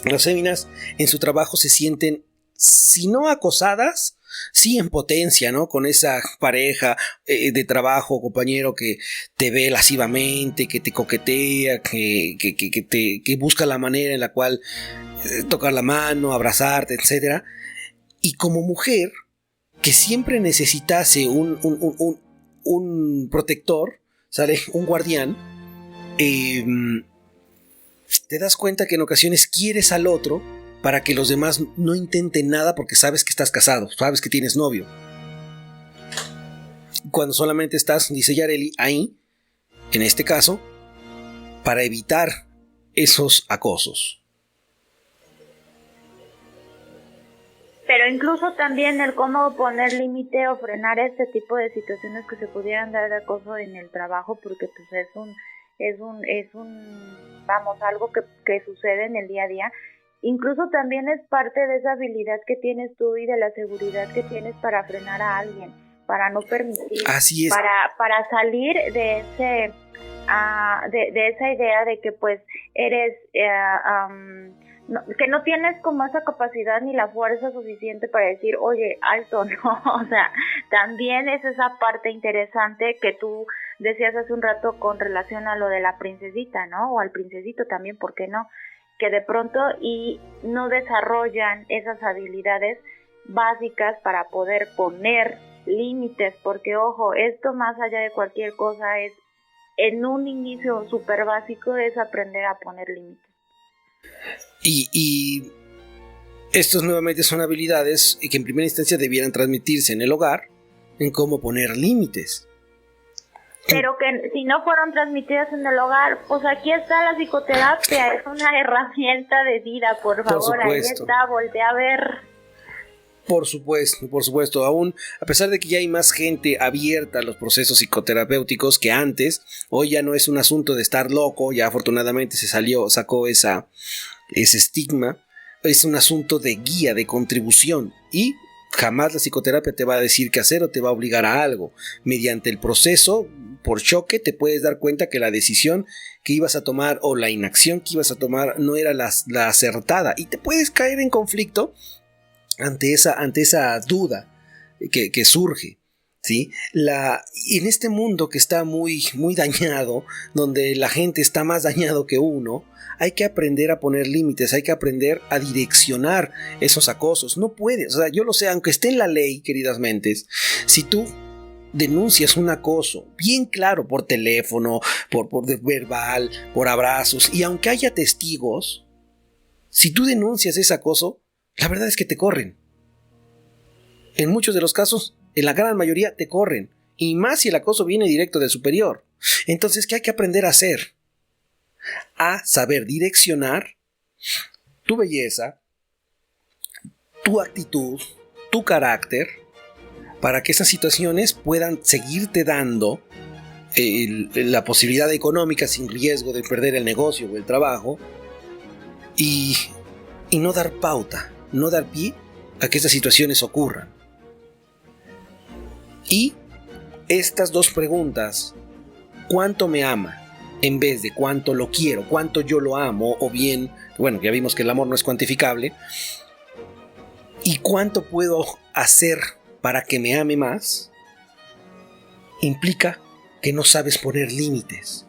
las féminas en su trabajo se sienten, si no acosadas, sí en potencia, ¿no? Con esa pareja de trabajo, compañero que te ve lascivamente, que te coquetea, que busca la manera en la cual tocar la mano, abrazarte, etc. Y como mujer, que siempre necesitase un protector, ¿sale? Un guardián, te das cuenta que en ocasiones quieres al otro para que los demás no intenten nada porque sabes que estás casado, sabes que tienes novio. Cuando solamente estás, dice Yareli, ahí, en este caso, para evitar esos acosos. Pero incluso también el cómo poner límite o frenar este tipo de situaciones que se pudieran dar de acoso en el trabajo, porque pues es un vamos, algo que sucede en el día a día. Incluso también es parte de esa habilidad que tienes tú y de la seguridad que tienes para frenar a alguien, para no permitir, Así es. para salir de ese de esa idea de que pues eres que no tienes como esa capacidad ni la fuerza suficiente para decir, oye, alto, no, o sea, también es esa parte interesante que tú decías hace un rato con relación a lo de la princesita, ¿no? O al princesito también, ¿por qué no? Que de pronto y no desarrollan esas habilidades básicas para poder poner límites, porque ojo, esto más allá de cualquier cosa es, en un inicio súper básico, es aprender a poner límites. Y estos nuevamente son habilidades que en primera instancia debieran transmitirse en el hogar, en cómo poner límites. Pero que si no fueron transmitidas en el hogar, pues aquí está la psicoterapia, es una herramienta de vida, por favor, ahí está, voltea a ver. Por supuesto, aún a pesar de que ya hay más gente abierta a los procesos psicoterapéuticos que antes, hoy ya no es un asunto de estar loco, ya afortunadamente sacó ese estigma, es un asunto de guía, de contribución, y jamás la psicoterapia te va a decir qué hacer o te va a obligar a algo. Mediante el proceso, por choque, te puedes dar cuenta que la decisión que ibas a tomar o la inacción que ibas a tomar no era la acertada, y te puedes caer en conflicto ante esa duda que surge, ¿sí? En este mundo que está muy, muy dañado, donde la gente está más dañado que uno, hay que aprender a poner límites, hay que aprender a direccionar esos acosos. No puedes, o sea, yo lo sé, aunque esté en la ley, queridas mentes, si tú denuncias un acoso, bien claro, por teléfono, por verbal, por abrazos, y aunque haya testigos, si tú denuncias ese acoso, la verdad es que te corren. En muchos de los casos, en la gran mayoría, te corren. Y más si el acoso viene directo del superior. Entonces, ¿qué hay que aprender a hacer? A saber direccionar tu belleza, tu actitud, tu carácter, para que esas situaciones puedan seguirte dando la posibilidad económica sin riesgo de perder el negocio o el trabajo, y no dar pauta, no dar pie a que estas situaciones ocurran. Y estas dos preguntas, ¿cuánto me ama? En vez de cuánto lo quiero, cuánto yo lo amo, o bien, bueno, ya vimos que el amor no es cuantificable, y cuánto puedo hacer para que me ame más, implica que no sabes poner límites,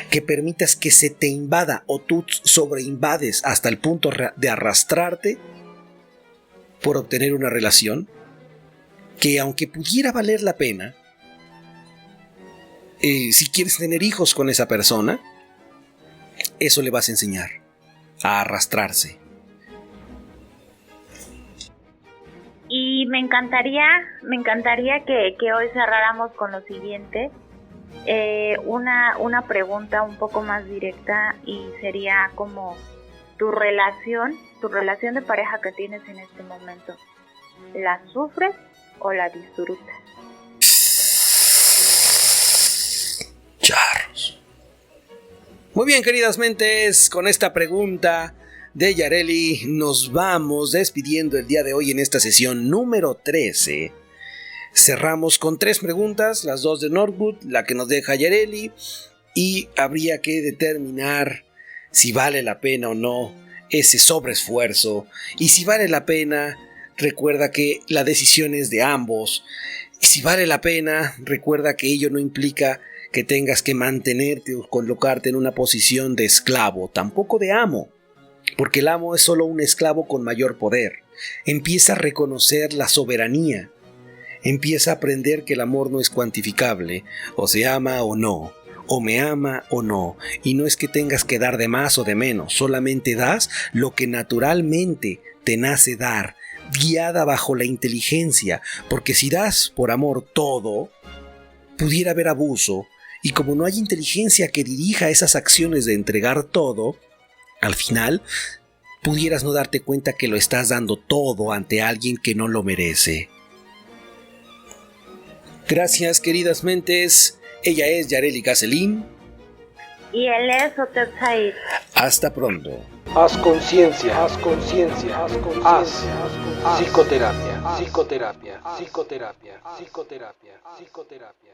que permitas que se te invada o tú sobreinvades hasta el punto de arrastrarte por obtener una relación que, aunque pudiera valer la pena, si quieres tener hijos con esa persona, eso le vas a enseñar a arrastrarse. Y me encantaría que hoy cerráramos con lo siguiente, una pregunta un poco más directa, y sería como tu relación de pareja que tienes en este momento, ¿la sufres o la disfrutas? Charros. Muy bien, queridas mentes, con esta pregunta de Yareli nos vamos despidiendo el día de hoy en esta sesión número 13. Cerramos con 3 preguntas, las 2 de Norwood, la que nos deja Yareli, y habría que determinar si vale la pena o no ese sobreesfuerzo, y si vale la pena, recuerda que la decisión es de ambos, y si vale la pena, recuerda que ello no implica que tengas que mantenerte o colocarte en una posición de esclavo, tampoco de amo, porque el amo es solo un esclavo con mayor poder. Empieza a reconocer la soberanía, empieza a aprender que el amor no es cuantificable, o se ama o no, o me ama o no, y no es que tengas que dar de más o de menos, solamente das lo que naturalmente te nace dar, guiada bajo la inteligencia, porque si das por amor todo, pudiera haber abuso, y como no hay inteligencia que dirija esas acciones de entregar todo, al final pudieras no darte cuenta que lo estás dando todo ante alguien que no lo merece. Gracias, queridas mentes. Ella es Yareli Gazelin. Y él es Otep Said. Hasta pronto. Haz conciencia, haz conciencia, haz psicoterapia, psicoterapia, psicoterapia, psicoterapia, psicoterapia.